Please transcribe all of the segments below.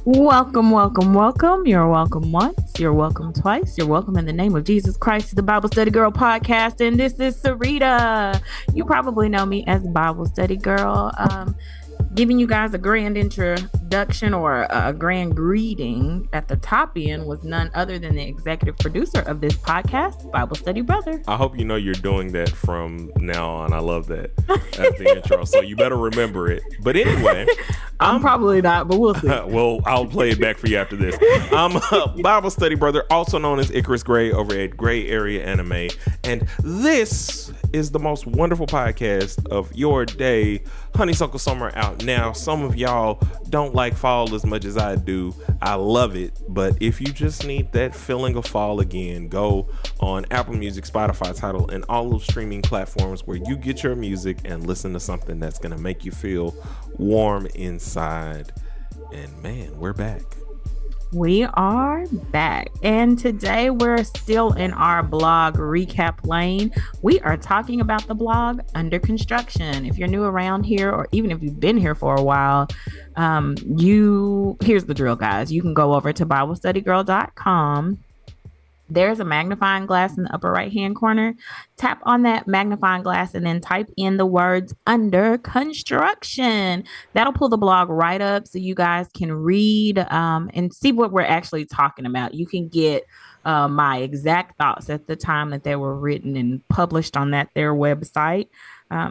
Welcome, welcome, welcome. You're welcome once. You're welcome twice. You're welcome in the name of Jesus Christ to the Bible Study Girl podcast. And this is Sarita. You probably know me as Bible Study Girl. Giving you guys a grand introduction or a grand greeting at the top end was none other than the executive producer of this podcast, Bible Study Brother. I hope you know you're doing that from now on. I love that as the intro. So you better remember it. But anyway, I'm probably not, but we'll see. Well, I'll play it back for you after this. I'm Bible Study Brother, also known as Icarus Gray over at Gray Area Anime. And this is the most wonderful podcast of your day. Honeysuckle Summer out now. Some of y'all don't like fall as much as I do. I love it. But if you just need that feeling of fall again, go on Apple Music, Spotify, Tidal, and all those streaming platforms where you get your music and listen to something that's going to make you feel warm inside. And man, we're back. We are back, and today we're still in our blog recap lane. We are talking about the blog Under Construction. If you're new around here, or even if you've been here for a while, here's the drill, guys. You can go over to BibleStudyGirl.com. There's a magnifying glass in the upper right hand corner. Tap on that magnifying glass and then type in the words under construction. That'll pull the blog right up so you guys can read and see what we're actually talking about. You can get my exact thoughts at the time that they were written and published on their website.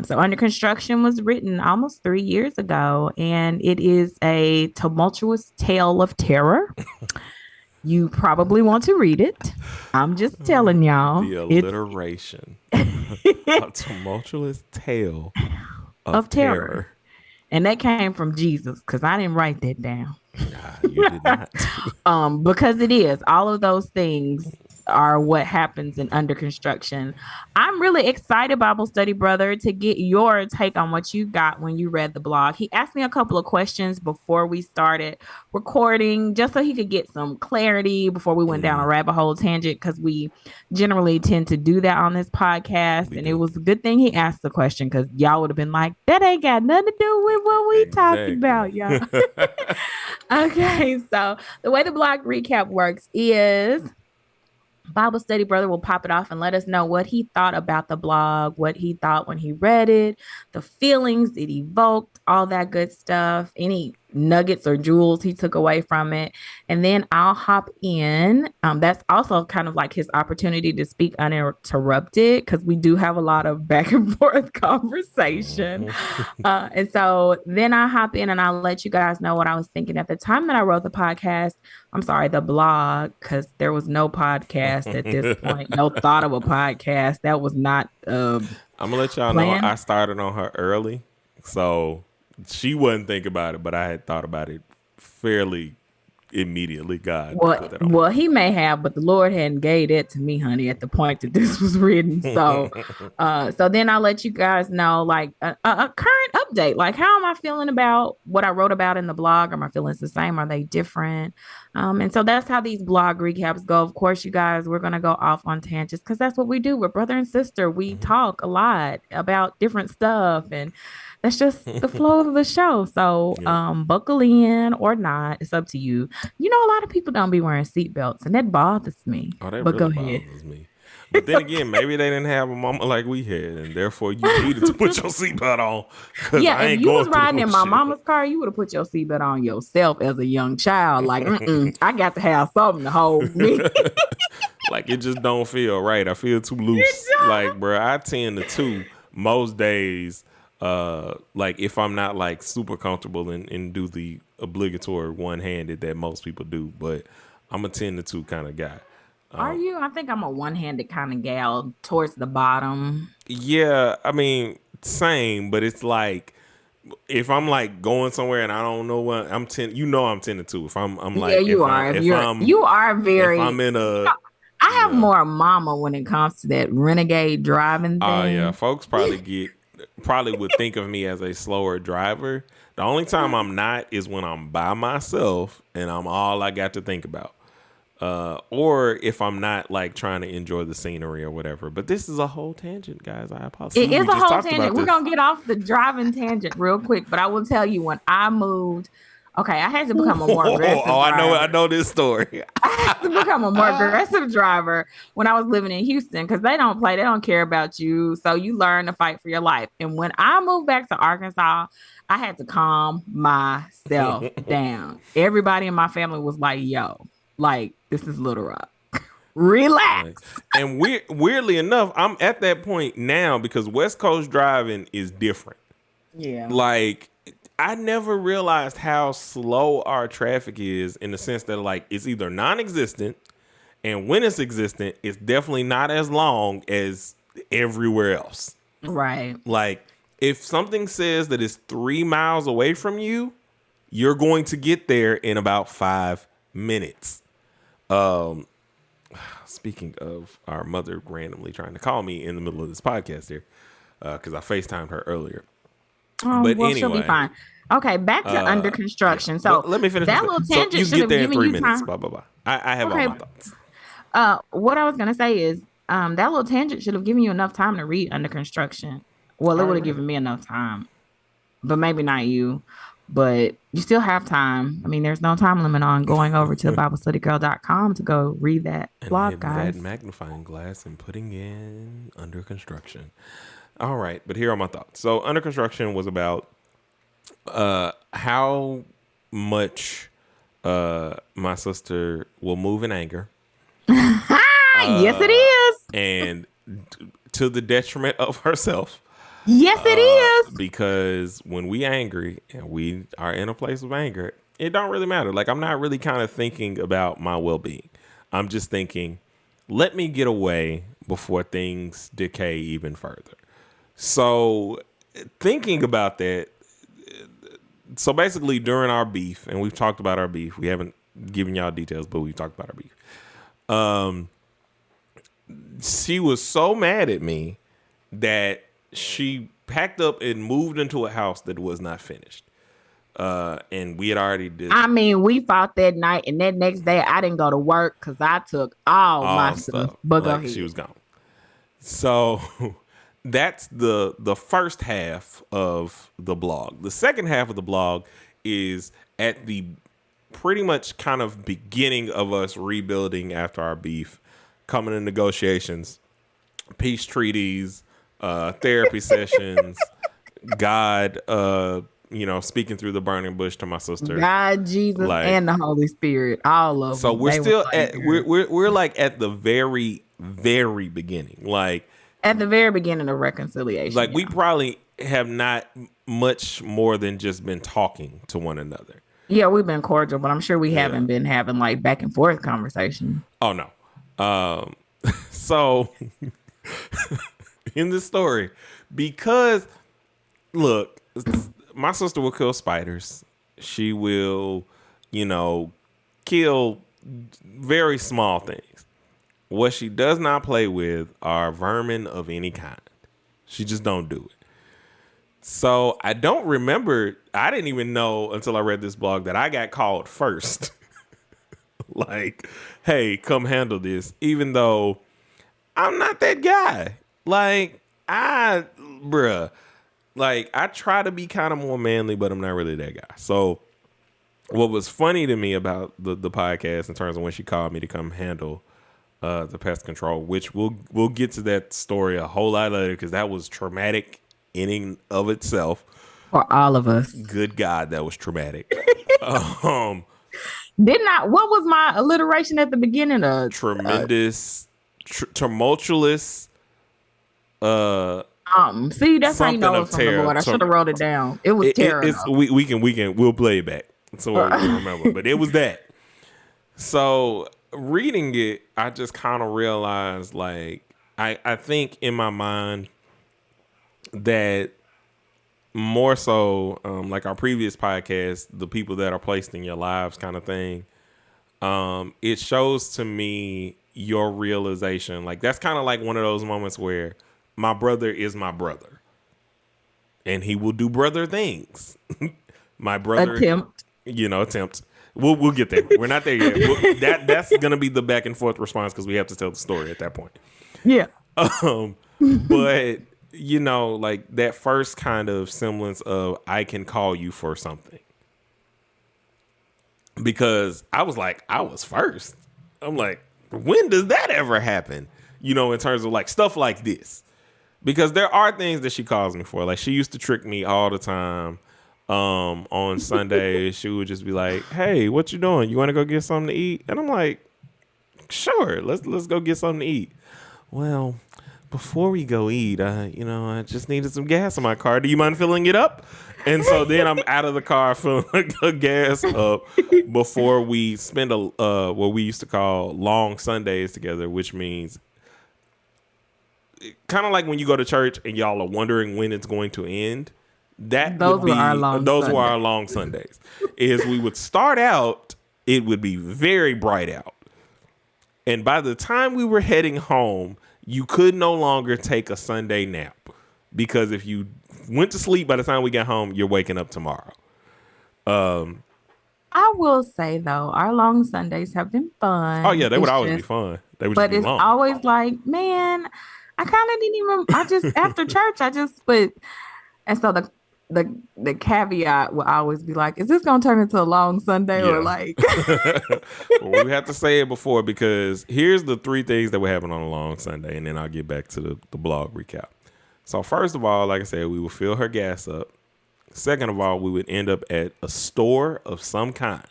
So Under Construction was written almost 3 years ago, and it is a tumultuous tale of terror. You probably want to read it. I'm just telling y'all. The alliteration. A tumultuous tale of terror. And that came from Jesus, because I didn't write that down. Nah, you did not. Because it is. All of those things are what happens in Under Construction. I'm really excited, Bible Study Brother, to get your take on what you got when you read the blog. He asked me a couple of questions before we started recording, just so he could get some clarity before we went down a rabbit hole tangent, because we generally tend to do that on this podcast. And it was a good thing he asked the question, because y'all would have been like, that ain't got nothing to do with what we talking about, y'all. Okay, so the way the blog recap works is Bible Study Brother will pop it off and let us know what he thought about the blog, what he thought when he read it, the feelings it evoked, all that good stuff, any nuggets or jewels he took away from it. And then I'll hop in. That's also kind of like his opportunity to speak uninterrupted, because we do have a lot of back and forth conversation. And so then I hop in and I'll let you guys know what I was thinking at the time that I wrote the podcast. I'm sorry, the blog, because there was no podcast at this point. No thought of a podcast. That was not I'm gonna let y'all know I started on her early, so she wouldn't think about it, but I had thought about it fairly immediately. God, well, he may have, but the Lord hadn't gave it to me, honey, at the point that this was written. So, so then I'll let you guys know, like a current update. Like, how am I feeling about what I wrote about in the blog? Are my feelings the same? Are they different? And so that's how these blog recaps go. Of course, you guys, we're going to go off on tangents, because that's what we do. We're brother and sister. We talk a lot about different stuff, and that's just the flow of the show. So buckle in or not. It's up to you. You know, a lot of people don't be wearing seatbelts, and that bothers me. Oh, that but really go ahead. bothers me. But then again, maybe they didn't have a mama like we had, and therefore you needed to put your seatbelt on. Yeah, if you was riding in my mama's car, you would have put your seatbelt on yourself as a young child. Like, I got to have something to hold me. Like, it just don't feel right. I feel too loose. Like, bro, I tend to too most days. Like, if I'm not like super comfortable and do the obligatory one-handed that most people do, but I'm a 10 to 2 kind of guy. Are you? I think I'm a one-handed kind of gal towards the bottom. Yeah, I mean, same, but it's like if I'm like going somewhere and I don't know what I'm 10, I'm 10 to 2. If I'm like, yeah, you are. You are very. If I'm in a. I have more mama when it comes to that renegade driving thing. Oh yeah, folks probably would think of me as a slower driver. The only time I'm not is when I'm by myself and I'm all I got to think about. Or if I'm not like trying to enjoy the scenery or whatever. But this is a whole tangent, guys. I apologize. It is a whole tangent. We're going to get off the driving tangent real quick. But I will tell you, when I moved Okay, I had to become a more aggressive Oh, I driver. know this story. I had to become a more aggressive driver when I was living in Houston because they don't play, they don't care about you. So you learn to fight for your life. And when I moved back to Arkansas, I had to calm myself down. Everybody in my family was like, yo, like, this is Little Rock. Relax. Like, and weirdly enough, I'm at that point now because West Coast driving is different. Yeah. Like, I never realized how slow our traffic is in the sense that like it's either non-existent, and when it's existent, it's definitely not as long as everywhere else. Right. Like, if something says that it's 3 miles away from you, you're going to get there in about 5 minutes. Speaking of our mother randomly trying to call me in the middle of this podcast here, because I FaceTimed her earlier. Oh, But well, she'll be anyway, fine. Okay, back to under yeah. construction. But So let me finish my that thing. little So tangent you can should get have there in given three you minutes. time. Blah blah blah. I have all Okay. my thoughts. What I was gonna say is, that little tangent should have given you enough time to read under construction. Well, I it would already have read it. given me enough time, but maybe not you. But you still have time. I mean, there's no time limit on going over to BibleStudyGirl.com to go read that And blog, hitting that guys. magnifying glass and putting in under construction. All right, but here are my thoughts. So under construction was about how much my sister will move in anger Yes, it is. and to the detriment of herself. Yes, it is. Because when we angry and we are in a place of anger, it don't really matter. Like, I'm not really kind of thinking about my well-being. I'm just thinking, let me get away before things decay even further. So thinking about that, so basically during our beef, and we've talked about our beef, we haven't given y'all details, but we've talked about our beef. She was so mad at me that she packed up and moved into a house that was not finished. And we had already did I mean, we fought that night, and that next day I didn't go to work because I took all my all stuff. stuff. But go Like, she ahead. was gone. So that's the first half of the blog. The second half of the blog is at the pretty much kind of beginning of us rebuilding after our beef, coming in negotiations, peace treaties, therapy sessions, God, speaking through the burning bush to my sister. God, Jesus, Like, and the Holy Spirit, all of so them. we're They was still like, at we're like at the very very beginning. at the very beginning of reconciliation. Like we Yeah. probably have not much more than just been talking to one another. Yeah, we've been cordial, but I'm sure we Yeah. haven't been having like back and forth conversation. Oh no. So in this story, because look, my sister will kill spiders. She will, kill very small things. What she does not play with are vermin of any kind. She just don't do it. So I don't remember. I didn't even know until I read this blog that I got called first. Like, hey, come handle this. Even though I'm not that guy. Like, I try to be kind of more manly, but I'm not really that guy. So what was funny to me about the podcast in terms of when she called me to come handle the pest control, which we'll get to that story a whole lot later because that was traumatic in and of itself. For all of us. Good God, that was traumatic. What was my alliteration at the beginning of Tremendous, tumultuous. See, that's how you Something know of it's from the terror. Lord. I should have wrote it down. It was terror. We'll play it back so we remember. But it was that. So reading it, I just kind of realized, like, I think in my mind that more so, like our previous podcast, the people that are placed in your lives kind of thing, it shows to me your realization. Like, that's kind of like one of those moments where my brother is my brother and he will do brother things. My brother attempt. We'll get there. We're not there yet. That's gonna be the back and forth response because we have to tell the story at that point. Yeah. But like that first kind of semblance of I can call you for something. because I was like, I was first. I'm like, when does that ever happen? You know, in terms of like stuff like this. Because there are things that she calls me for. Like she used to trick me all the time. On Sundays, she would just be like, "Hey, what you doing? You want to go get something to eat?" And I'm like, "Sure, let's go get something to eat." Well, before we go eat, I just needed some gas in my car. Do you mind filling it up? And so then I'm out of the car filling the gas up before we spend what we used to call long Sundays together, which means kind of like when you go to church and y'all are wondering when it's going to end. Those were our long Those were our Sundays. long Sundays. Is we would start out, it would be very bright out. And by the time we were heading home, you could no longer take a Sunday nap. Because if you went to sleep by the time we got home, you're waking up tomorrow. I will say though, our long Sundays have been Oh yeah, fun. they would It's always be just, fun. They would just but be it's long. always like, man, I kind of didn't even. I just after church, but and so the caveat will always be like, is this gonna turn into a long Sunday or Yeah. like? Well, we have to say it before because here's the three things that would happen on a long Sunday, and then I'll get back to the blog recap. So first of all, like I said, we would fill her gas up. Second of all, we would end up at a store of some kind,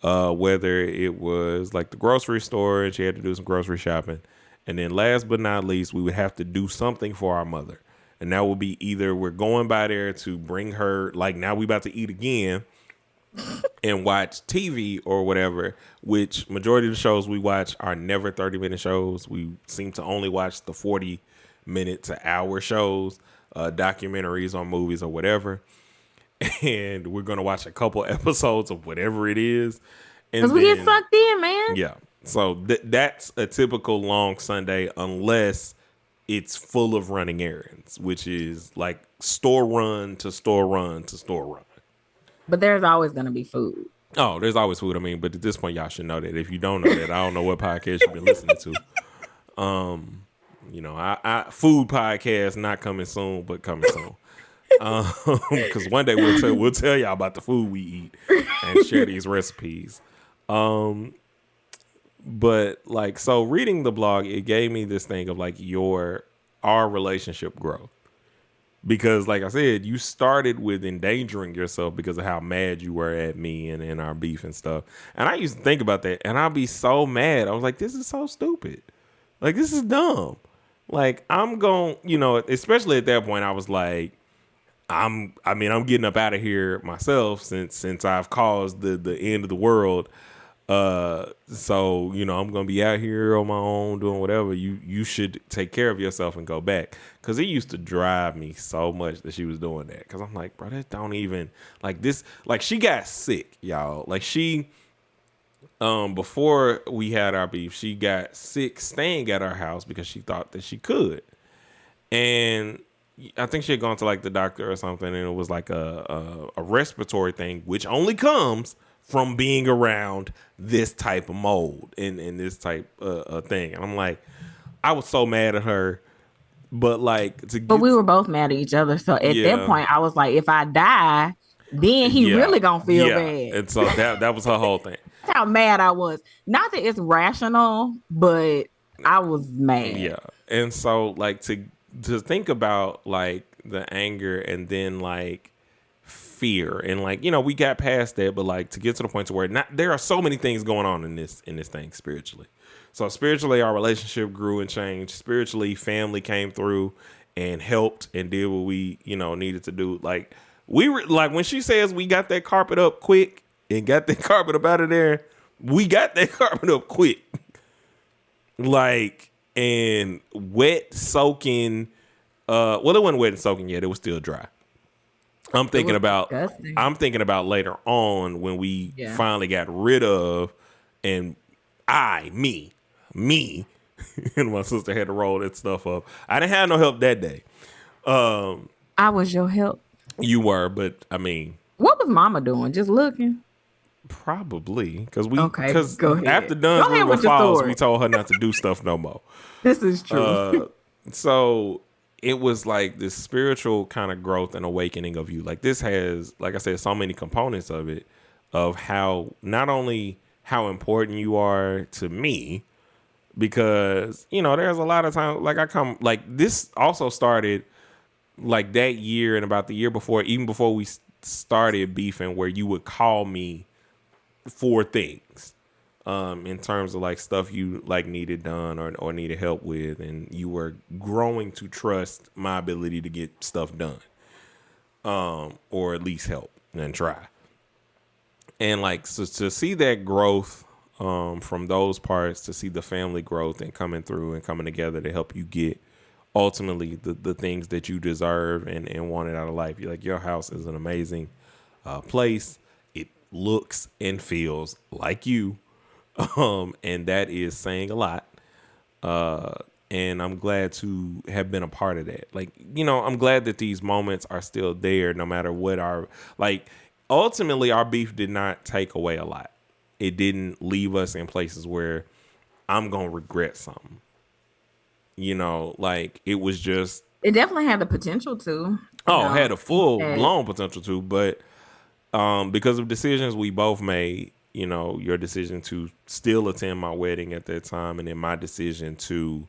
whether it was like the grocery store and she had to do some grocery shopping. And then last but not least, we would have to do something for our mother. And that would be either we're going by there to bring her, like now we about to eat again and watch TV or whatever, which majority of the shows we watch are never 30-minute shows. We seem to only watch the 40-minute to hour shows, documentaries on movies or whatever. And we're going to watch a couple episodes of whatever it is. And Because we get sucked in, man. yeah. So that's a typical long Sunday unless it's full of running errands, which is like store run to store run to store run. But there's always gonna be food. Oh, there's always food. I mean, but at this point, y'all should know that. If you don't know that, I don't know what podcast you've been listening to. I food podcast not coming soon, but coming soon. Because one day we'll tell y'all about the food we eat and share these recipes. But like, so reading the blog, it gave me this thing of like our relationship growth. Because like I said, you started with endangering yourself because of how mad you were at me and our beef and stuff. And I used to think about that and I'd be so mad. I was like, this is so stupid. Like, this is dumb. Like, I'm going, especially at that point, I was like, I'm getting up out of here myself since I've caused the end of the world. So, I'm going to be out here on my own doing whatever. You should take care of yourself and go back. Cause it used to drive me so much that she was doing that. Cause I'm like, bro, that don't even like this. Like she got sick, y'all. Like before we had our beef, she got sick staying at our house because she thought that she could. And I think she had gone to like the doctor or something. And it was like a respiratory thing, which only comes from being around this type of mold and this type of thing. And I'm like, I was so mad at her, but like, but we were both mad at each other. So at that point, I was like, if I die, then he really gonna feel bad. And so that was her whole thing. That's how mad I was. Not that it's rational, but I was mad. Yeah. And so like to think about like the anger and then like fear and like we got past that, but like to get to the point to where there are so many things going on in this thing spiritually. So spiritually our relationship grew and changed. Spiritually family came through and helped and did what we needed to do. Like we were like when she says we got that carpet up quick and got that carpet up out of there, we got that carpet up quick. Like and wet soaking it wasn't wet and soaking yet, it was still dry. I'm thinking about later on when we finally got rid of and me and my sister had to roll that stuff up. I didn't have no help that day. I was your help. You were, but I mean, what was Mama doing? Just looking? Probably because after Dunsriver Falls, we told her not to do stuff no more. This is true. So it was like this spiritual kind of growth and awakening of you. Like this has, like I said, so many components of it. of how not only how important you are to me, because there's a lot of times like I come like this also started like that year and about the year before, even before we started beefing, where you would call me for things in terms of like stuff you like needed done or needed help with, and you were growing to trust my ability to get stuff done, or at least help and try. And like so to see that growth from those parts, to see the family growth and coming through and coming together to help you get ultimately the things that you deserve and wanted out of life. You're like, your house is an amazing place. It looks and feels like you. And that is saying a lot. And I'm glad to have been a part of that. Like, I'm glad that these moments are still there, no matter what ultimately our beef did not take away a lot. It didn't leave us in places where I'm going to regret something. Like it was just, It definitely had the potential to, had a full that blown potential to, but because of decisions we both made, your decision to still attend my wedding at that time, and then my decision to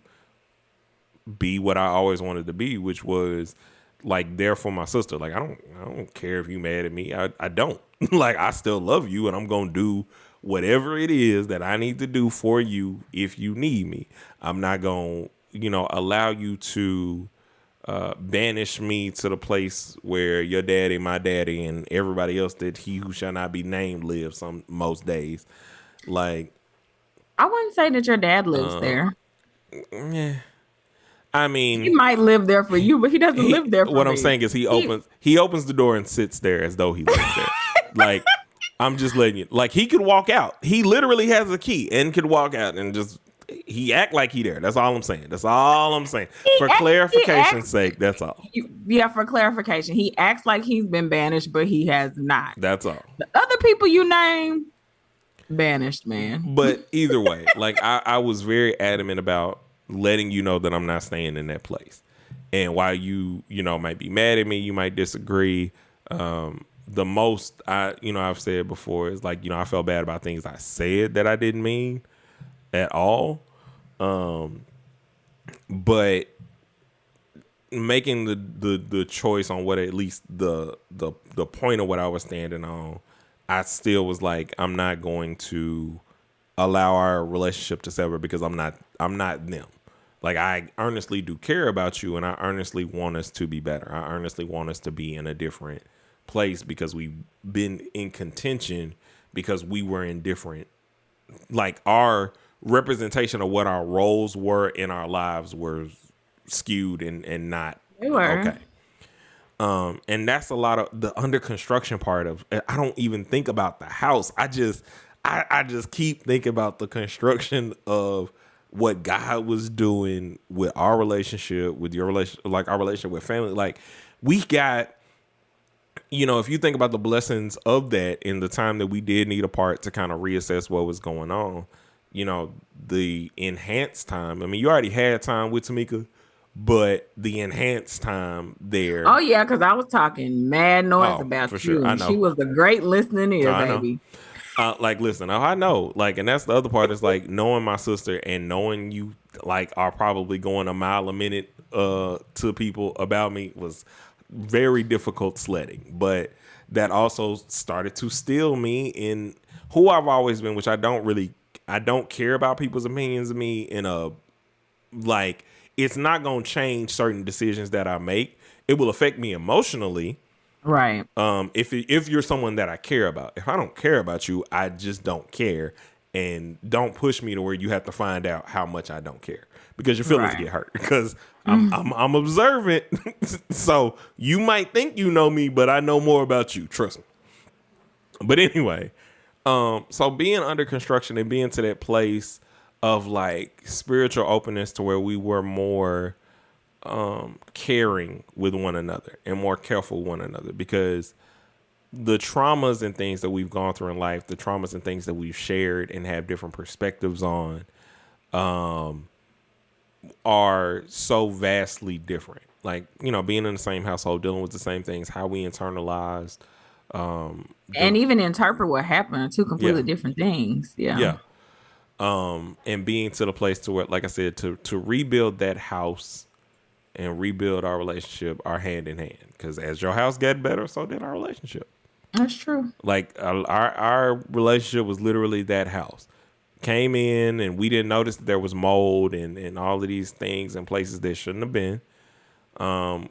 be what I always wanted to be, which was like there for my sister. Like I don't care if you mad at me. I don't. Like I still love you, and I'm gonna do whatever it is that I need to do for you if you need me. I'm not gonna allow you to banish me to the place where your daddy, my daddy, and everybody else that he who shall not be named lives some most days. Like I wouldn't say that your dad lives there. yeah. I He mean, might live there for you, but he doesn't live there for what I'm me. saying is he opens the door and sits there as though he lives there. Like I'm just letting you. Like he could walk out. He literally has a key and could walk out and just he act like he there. That's all I'm saying. That's all I'm saying. For clarification's sake, that's all. Yeah, for clarification, he acts like he's been banished, but he has not. That's all. The other people you name, banished, man. But either way, like I was very adamant about letting you know that I'm not staying in that place. And while you might be mad at me, you might disagree. The most I've said before is like, I felt bad about things I said that I didn't mean at all. But making the choice on what at least the point of what I was standing on, I still was like, I'm not going to allow our relationship to sever because I'm not them. Like I earnestly do care about you, and I earnestly want us to be better. I earnestly want us to be in a different place because we've been in contention because we were in different, like our representation of what our roles were in our lives were skewed and not They were. okay. And that's a lot of the under construction part of, I don't even think about the house. I just keep thinking about the construction of what God was doing with our relationship, with your relationship, like our relationship with family. Like we got, if you think about the blessings of that in the time that we did need apart to kind of reassess what was going on, the enhanced time. I mean, you already had time with Tamika, but the enhanced time there. Oh yeah, because I was talking mad noise about for you. sure. I And know. she was a great listening ear, I know. baby. Like, listen, I know, like, and that's the other part is like knowing my sister and knowing you, like, are probably going a mile a minute to people about me was very difficult sledding. But that also started to steel me in who I've always been, which I don't care about people's opinions of me in a, like, it's not going to change certain decisions that I make. It will affect me emotionally. Right. If you're someone that I care about. If I don't care about you, I just don't care, and don't push me to where you have to find out how much I don't care, because your feelings get hurt, because I'm observant. So you might think you know me, but I know more about you, trust me. But anyway, so being under construction and being to that place of like spiritual openness to where we were more caring with one another and more careful with one another, because the traumas and things that we've gone through in life, the traumas and things that we've shared and have different perspectives on, are so vastly different. Like, being in the same household, dealing with the same things, how we internalized And The even interpret what happened are two yeah, completely different things. Yeah. yeah. And being to the place to where, like I said, to rebuild that house and rebuild our relationship are hand in hand. Because as your house got better, so did our relationship. That's true. Like our relationship was literally that house. Came in and we didn't notice that there was mold and all of these things in places that shouldn't have been.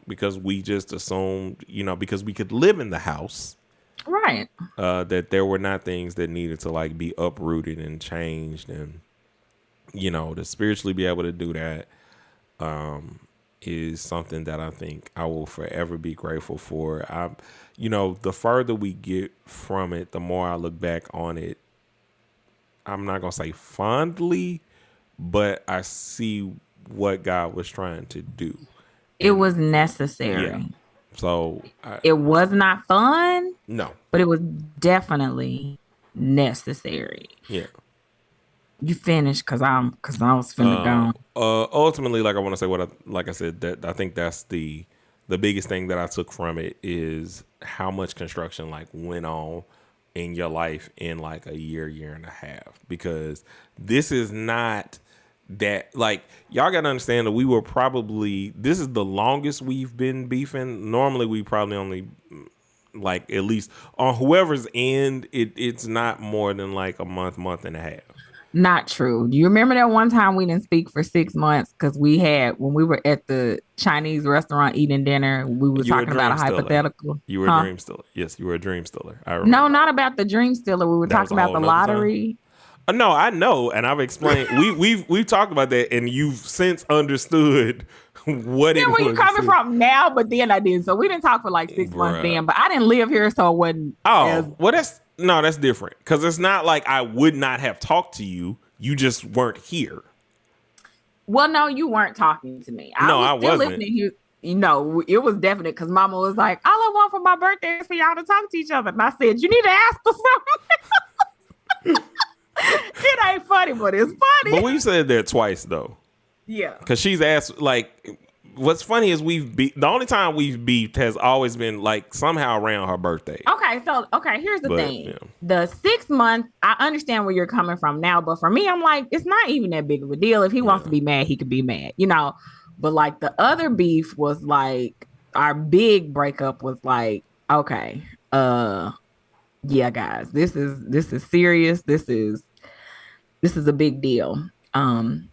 Because we just assumed, because we could live in the house, Right. that there were not things that needed to like be uprooted and changed, and to spiritually be able to do that is something that I think I will forever be grateful for. The further we get from it, the more I look back on it. I'm not gonna say fondly, but I see what God was trying to do, It and was yeah. necessary. So It was not fun, no, but it was definitely necessary. yeah. You finished because I was finna go. Ultimately, like I want to say like I said, that I think that's the biggest thing that I took from it is how much construction like went on in your life in like a year and a half, because this is not that, like, y'all gotta understand that this is the longest we've been beefing. Normally we probably only, like, at least on whoever's end, it's not more than like a month and a half. Not true. Do you remember that one time we didn't speak for 6 months because when we were at the Chinese restaurant eating dinner, we were You were a talking about a dream stiller. hypothetical, You were a huh? dream stiller. Yes, you were a dream stiller. I No, remember. not about the dream stealer. We were That was talking a about whole the nother time. lottery. No, I know, and I've explained. We've talked about that, and you've since understood what Yeah, it where you was. coming from now? But then I did. So we didn't talk for like 6 months Bruh. then. But I didn't live here, so it wasn't as Oh, well, that's different, because it's not like I would not have talked to you. You just weren't here. well. No, you weren't talking to me. I No, was I still wasn't. living here. It was definite because Mama was like, "All I want for my birthday is for y'all to talk to each other." And I said, "You need to ask for something." It ain't funny, but it's But funny. we've said that twice though, Yeah. because she's asked, like, what's funny is the only time we've beefed has always been like somehow around her birthday. Okay, here's the But thing. yeah, The 6 months, I understand where you're coming from now, but for me, I'm like, it's not even that big of a deal. If he wants to yeah. be mad, he could be mad. But like the other beef was like our big breakup was like, okay, yeah, guys, this is serious. This is a big deal. Um,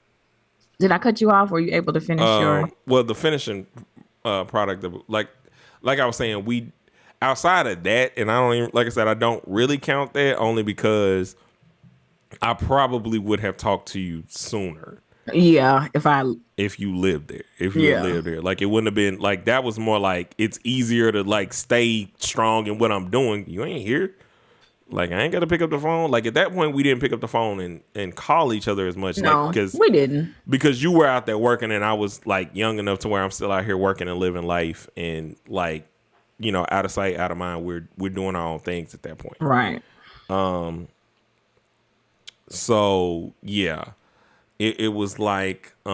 did I cut you off? Were you able to finish your Well, the finishing product of, like I was saying, we outside of that, and I don't even, like I said, I don't really count that, only because I probably would have talked to you sooner yeah, if you lived there. If you had yeah. lived there, like, it wouldn't have been like, that was more like, it's easier to like stay strong in what I'm doing. You ain't here. Like, I ain't got to pick up the phone. Like, at that point, we didn't pick up the phone and call each other as much. Like, No, we didn't. because you were out there working, and I was like young enough to where I'm still out here working and living life, and like, out of sight, out of mind. We're doing our own things at that point. Right. So yeah, it was like, it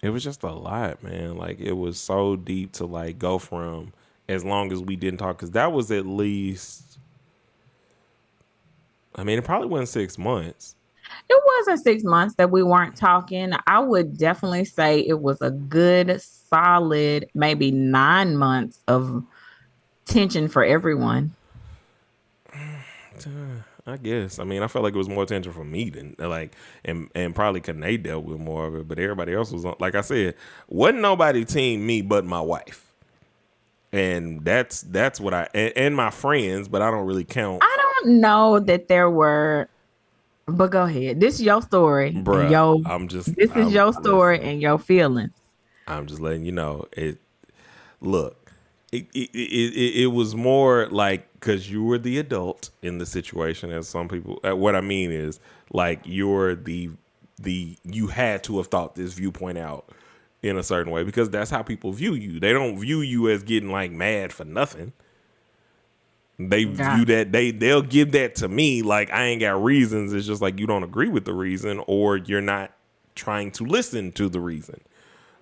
was just a lot, man. Like, it was so deep to like go from, as long as we didn't talk, because that was at least, I mean, it probably wasn't 6 months. It wasn't 6 months that we weren't talking. I would definitely say it was a good, solid, maybe 9 months of tension for everyone. I guess. I mean, I felt like it was more attention from me than like, and probably Kane dealt with more of it, but everybody else was on, like I said, wasn't nobody team me but my wife, and that's what and my friends, but I don't really count. I don't know that there were, but go ahead. This is your story and Bruh, your this is I'm your story listen. and your feelings. I'm just letting you know it. Look, it was more like, because you were the adult in the situation, as some people. What I mean is, like, you're you had to have thought this viewpoint out in a certain way, because that's how people view you. They don't view you as getting like mad for nothing. They Got view that they'll give that to me like I ain't got reasons. It's just like, you don't agree with the reason, or you're not trying to listen to the reason.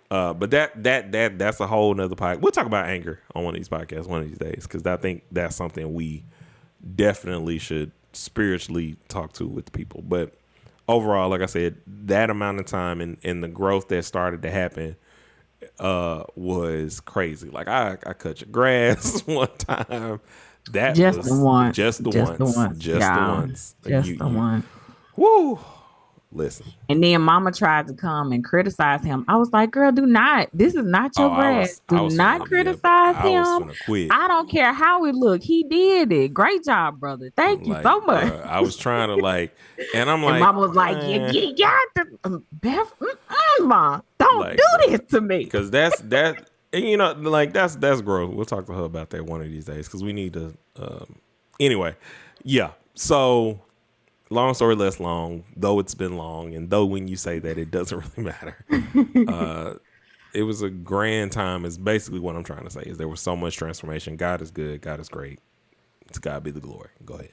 But that's a whole nother podcast. We'll talk about anger on one of these podcasts one of these days, because I think that's something we definitely should spiritually talk to with people. But overall, like I said, that amount of time and the growth that started to happen was crazy. Like I cut your grass one time. That Just the was once. just the Just the once. once. Just the Yeah. once. Just the one. Woo. Listen. And then mama tried to come and criticize him. I was like, girl, do not. This is not Oh, your grass. I Do was not finna, yeah, criticize I was him. finna quit. I don't care how it look. He did it. Great job, brother. Thank you Like, so much. I was trying to like, and I'm like, and mama was like, man. you got to, Beth, ma, don't Like, do this to me. Because that's and you know, like that's growth. We'll talk to her about that one of these days, because we need to. Anyway, yeah. So, long story less long, though it's been long, and though when you say that it doesn't really matter. It was a grand time. Is basically what I'm trying to say. Is there was so much transformation. God is good. God is great. To God be the glory. Go ahead.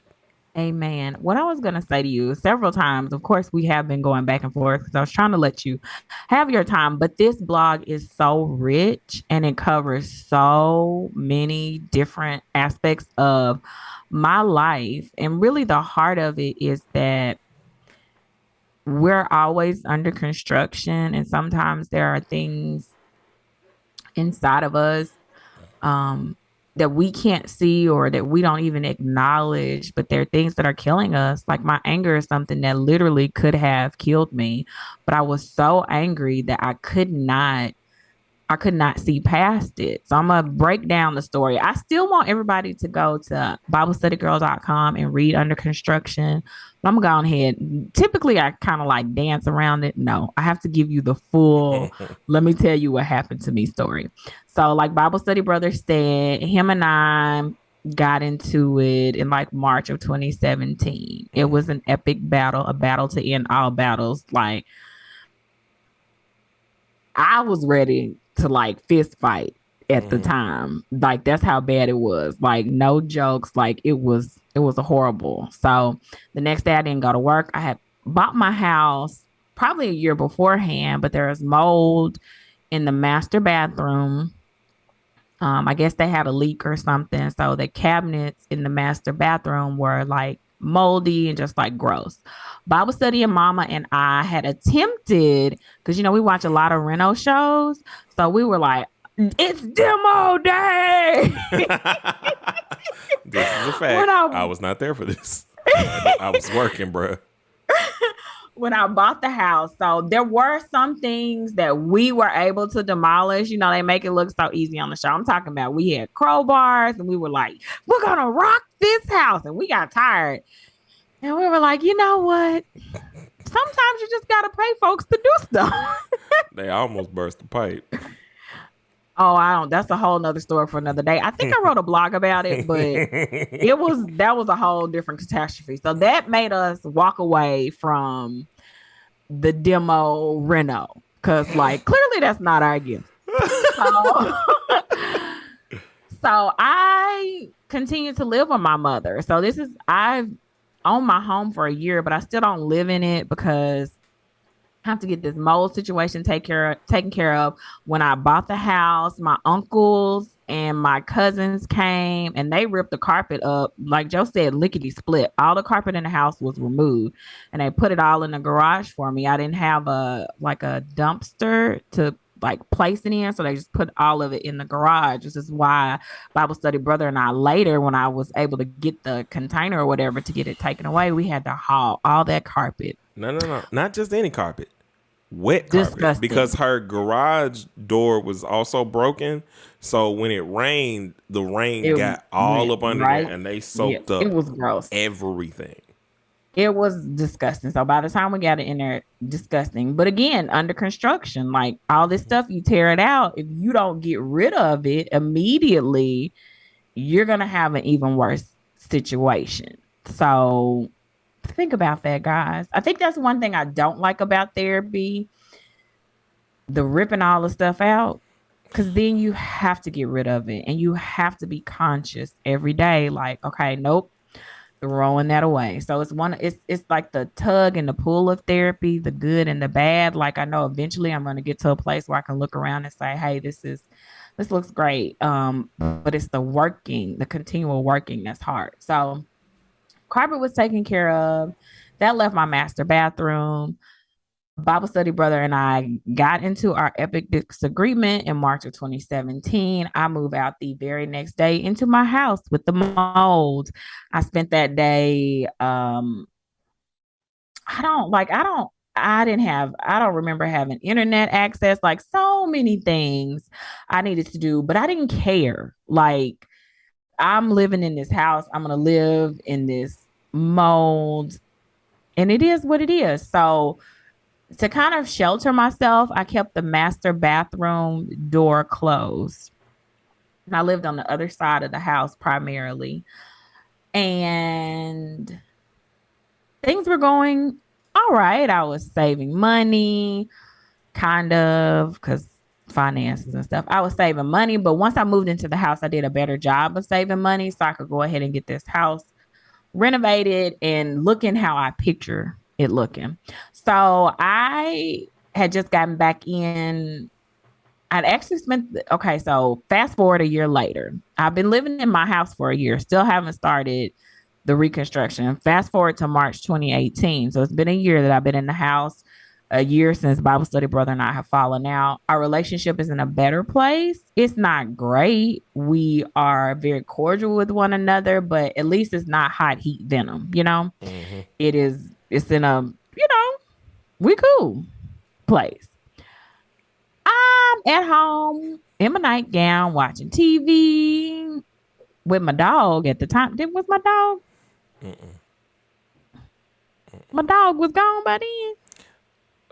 Amen. What I was going to say to you several times, of course, we have been going back and forth because I was trying to let you have your time, but this blog is so rich and it covers so many different aspects of my life. And really, the heart of it is that we're always under construction, and sometimes there are things inside of us um, that we can't see or that we don't even acknowledge, but there are things that are killing us. Like my anger is something that literally could have killed me, but I was so angry that I could not see past it. So I'm going to break down the story. I still want everybody to go to BibleStudyGirl.com and read Under Construction. But I'm going ahead. Typically, I kind of like dance around it. No, I have to give you the full, let me tell you what happened to me story. So like Bible Study Brother said, him and I got into it in like March of 2017. It was an epic battle, a battle to end all battles. Like I was ready to like fist fight at the time. Like that's how bad it was. Like no jokes. Like it was a horrible. So the next day I didn't go to work. I had bought my house probably a year beforehand, but there was mold in the master bathroom. I guess they had a leak or something. So the cabinets in the master bathroom were like moldy and just like gross. Bible study and mama and I had attempted, because we watch a lot of reno shows. So we were like, it's demo day. This is a fact. I was not there for this. I was working, bro. When I bought the house. So there were some things that we were able to demolish. They make it look so easy on the show. I'm talking about we had crowbars and we were like, we're going to rock this house. And we got tired. And we were like, you know what? Sometimes you just got to pay folks to do stuff. They almost burst the pipe. Oh, I don't. That's a whole nother story for another day. I think I wrote a blog about it, but that was a whole different catastrophe. So that made us walk away from the demo reno, because like clearly that's not our gift. So, so I continue to live with my mother. So I've owned my home for a year, but I still don't live in it because have to get this mold situation taken care of. When I bought the house, my uncles and my cousins came and they ripped the carpet up. Like Joe said, lickety split. All the carpet in the house was removed and they put it all in the garage for me. I didn't have a dumpster to like place it in. So they just put all of it in the garage. This is why Bible Study Brother and I later, when I was able to get the container or whatever to get it taken away, we had to haul all that carpet. No. Not just any carpet. Wet carpet. Disgusting. Because her garage door was also broken. So when it rained, the rain got all up under there and they soaked up. It was gross. Everything. It was disgusting. So by the time we got it in there, disgusting. But again, under construction, like all this stuff, you tear it out. If you don't get rid of it immediately, you're going to have an even worse situation. So think about that, guys. I think that's one thing I don't like about therapy, the ripping all the stuff out, because then you have to get rid of it and you have to be conscious every day. Like, okay, nope, throwing that away. So it's like the tug and the pull of therapy, the good and the bad. Like I know eventually I'm going to get to a place where I can look around and say, "Hey, this looks great." But it's the continual working that's hard. So carpet was taken care of. That left my master bathroom. Bible study brother and I got into our epic disagreement in March of 2017. I moved out the very next day into my house with the mold. I spent that day I don't remember having internet access, like so many things I needed to do, but I didn't care. Like I'm living in this house, I'm going to live in this mold and it is what it is. So to kind of shelter myself, I kept the master bathroom door closed. And I lived on the other side of the house primarily. And things were going all right. I was saving money, kind of, because finances and stuff. I was saving money. But once I moved into the house, I did a better job of saving money so I could go ahead and get this house renovated and looking how I picture it looking. So I had just gotten back in. I'd actually okay, so fast forward a year later. I've been living in my house for a year, still haven't started the reconstruction. Fast forward to March 2018. So it's been a year that I've been in the house, a year since Bible study brother and I have fallen out. Our relationship is in a better place. It's not great. We are very cordial with one another, but at least it's not hot heat venom, you know? Mm-hmm. It's in a, you know, we cool place. I'm at home in my nightgown watching TV with my dog at the time. Was my dog? Mm-mm. My dog was gone by then.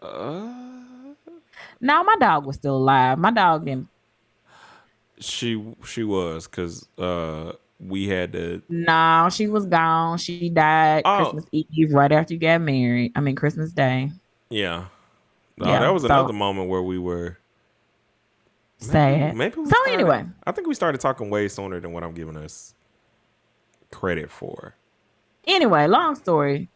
Uh, No, my dog was still alive. My dog didn't. she was because we had to. No, she was gone. She died Oh Christmas Eve right after you got married. I mean Christmas Day. yeah. Oh, that Yeah. was So another moment where we were sad. maybe we So started. anyway, I think we started talking way sooner than what I'm giving us credit for. long story.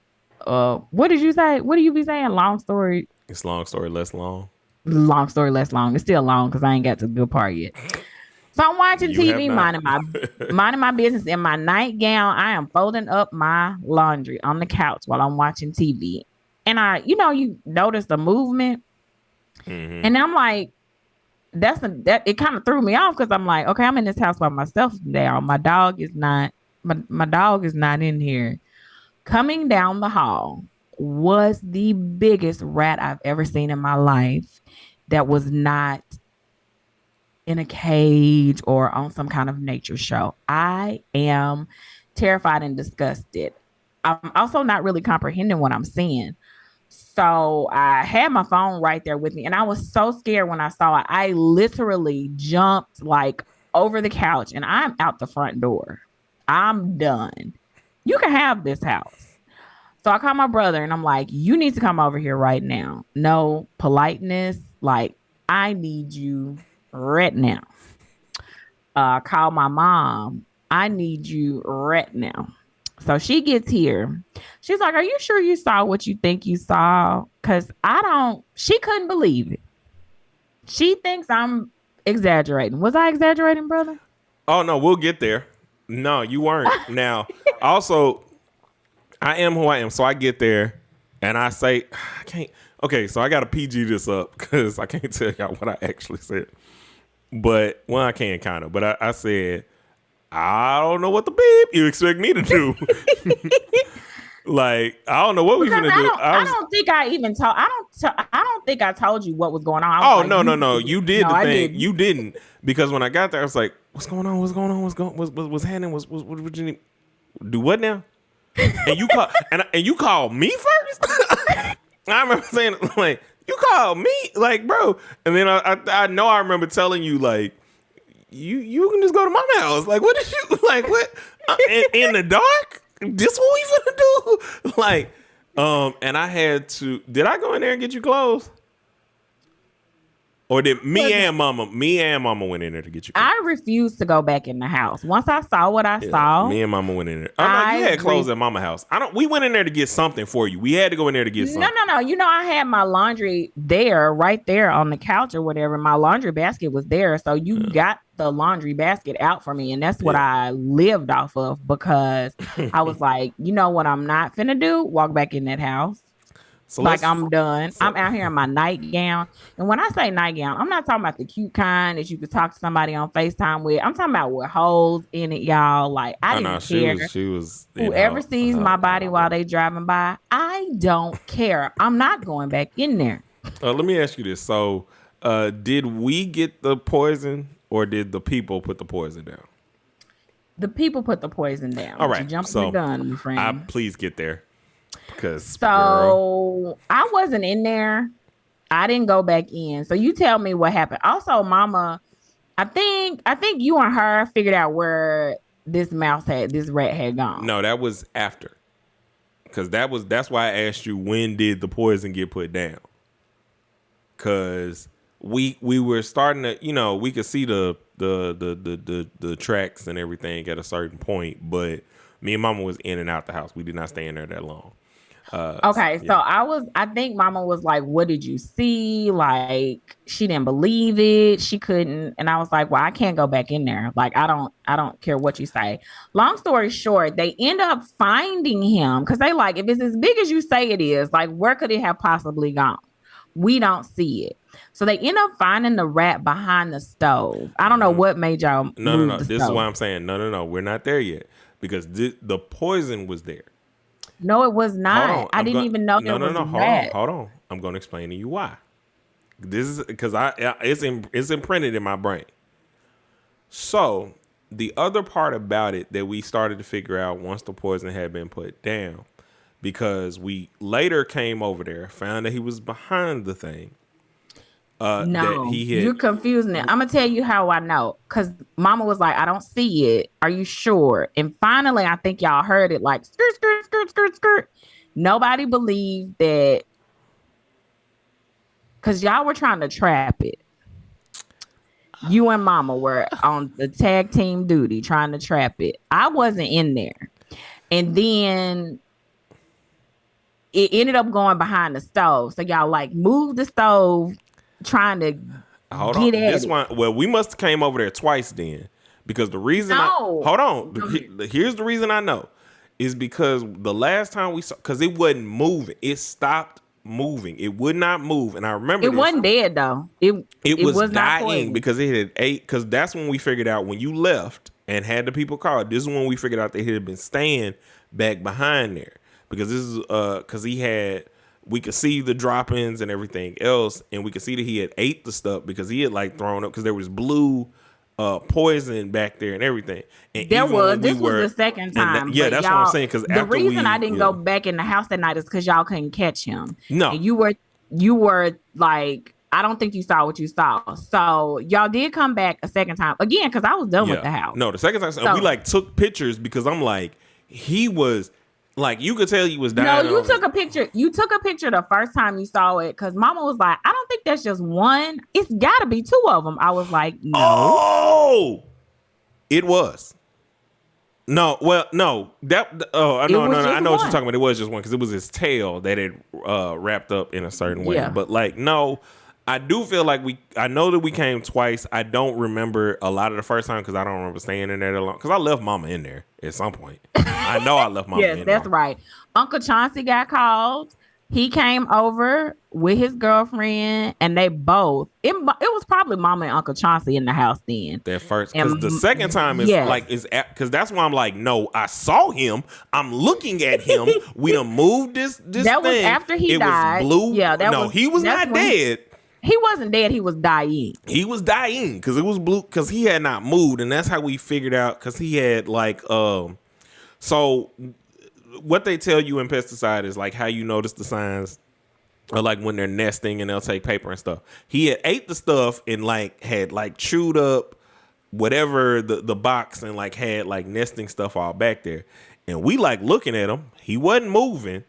What did you say? What do you be saying? Long story. It's long story less long. Long story less long. It's still long because I ain't got to the good part yet. So I'm watching You have TV, not. minding my business in my nightgown. I am folding up my laundry on the couch while I'm watching TV. And you notice the movement. Mm-hmm. And I'm like, that it kind of threw me off because I'm like, okay, I'm in this house by myself now. My dog is not in here. Coming down the hall was the biggest rat I've ever seen in my life that was not in a cage or on some kind of nature show. I am terrified and disgusted. I'm also not really comprehending what I'm seeing. So I had my phone right there with me, and I was so scared when I saw it. I literally jumped like over the couch and I'm out the front door. I'm done. You can have this house. So I called my brother and I'm like, you need to come over here right now. No politeness. Like, I need you right now. Call my mom. I need you right now. So she gets here. She's like, are you sure you saw what you think you saw? Because she couldn't believe it. She thinks I'm exaggerating. Was I exaggerating, brother? Oh no, we'll get there. No, you weren't. Now, also, I am who I am, so I get there and I say, I can't. Okay, so I got to PG this up because I can't tell y'all what I actually said. But I can kind of. But I said, I don't know what the beep you expect me to do. Like, I don't know what we finna do. I don't think I even told. I don't think I told you what was going on. Oh like, no! You did no, the I thing. didn't. You didn't because when I got there, I was like, "What's going on? What's going on? What's happening? What you need? Do what now?" And you call and you called me first. I remember saying like, "You called me, like, bro." And then I know I remember telling you like, "You can just go to my house." Like, what did you like? What in the dark? This what we finna do? Like, and I had to. Did I go in there and get you clothes? Or did me and mama went in there to get you clothes? I refused to go back in the house. Once I saw what I Yeah, saw, me and mama went in there. Oh no, you had clothes at mama house. We went in there to get something for you. We had to go in there to get something. No. You know, I had my laundry there, right there on the couch or whatever. My laundry basket was there. So you got the laundry basket out for me. And that's what I lived off of because I was like, you know what I'm not finna do? Walk back in that house. So Like I'm done. I'm out here in my nightgown. And when I say nightgown, I'm not talking about the cute kind that you could talk to somebody on FaceTime with. I'm talking about with holes in it, y'all. Like I didn't care. She was Whoever sees my body while they driving by, I don't care. I'm not going back in there. Let me ask you this. So did we get the poison or did the people put the poison down? The people put the poison down. All right. You jumped the gun, my friend. Please get there. Because girl, I wasn't in there. I didn't go back in. So you tell me what happened. Also, mama, I think you and her figured out where this rat had gone. No, that was after. Because that's why I asked you when did the poison get put down? Because we were starting to, you know, we could see the tracks and everything at a certain point, but me and mama was in and out the house. We did not stay in there that long. Okay, so I think mama was like, what did you see? Like, she didn't believe it. She couldn't. And I was like, well, I can't go back in there. Like, I don't care what you say. Long story short, they end up finding him because they like, if it's as big as you say it is, like, where could it have possibly gone? We don't see it. So they end up finding the rat behind the stove. I don't know what made y'all No. This is why I'm saying, no. We're not there yet because the poison was there. No, it was not. I didn't even know there was a rat. Hold on. I'm going to explain to you why. This is because it's imprinted in my brain. So the other part about it that we started to figure out once the poison had been put down, because we later came over there, found that he was behind the thing. No, you're confusing it. I'm gonna tell you how I know. Cause mama was like, I don't see it. Are you sure? And finally, I think y'all heard it like skirt, skirt, skirt, skirt, skirt. Nobody believed that because y'all were trying to trap it. You and mama were on the tag team duty trying to trap it. I wasn't in there. And then it ended up going behind the stove. So y'all like moved the stove trying to get at this one. Well, we must have came over there twice then, because the reason here's the reason I know is because the last time we saw, because it wasn't moving, it stopped moving, it would not move, and I remember it wasn't dead though. It was dying because it had ate. Because that's when we figured out when you left and had the people call. This is when we figured out that he had been staying back behind there because this is because he had. We could see the drop-ins and everything else, and we could see that he had ate the stuff because he had like thrown up because there was blue poison back there and everything. And this was the second time. That's what I'm saying. Because the reason I didn't go back in the house that night is because y'all couldn't catch him. No, and you were like, I don't think you saw what you saw. So y'all did come back a second time again because I was done with the house. No, the second time we like took pictures because I'm like, he was. Like, you could tell he was dying. No, you took a picture. You took a picture the first time you saw it because mama was like, I don't think that's just one. It's got to be two of them. I was like, no. Oh, it was. No, well, no. I know what you're talking about. It was just one because it was his tail that had wrapped up in a certain way. Yeah. But, like, no. I do feel like I know that we came twice. I don't remember a lot of the first time because I don't remember staying in there that long. Because I left mama in there at some point. I know I left mama in there. Yes, that's right. Uncle Chauncey got called. He came over with his girlfriend, and they both. It was probably mama and Uncle Chauncey in the house then. That first, because the second time is because that's why I'm like, no, I saw him. I'm looking at him. We done moved this. That thing. Was after he died. Was blue. Yeah, he was not dead. He wasn't dead. He was dying. He was dying because it was blue because he had not moved, and that's how we figured out because he had like So what they tell you in pesticide is like how you notice the signs, or like when they're nesting and they'll take paper and stuff. He had ate the stuff and like had like chewed up whatever the box and like had like nesting stuff all back there, and we like looking at him. He wasn't moving.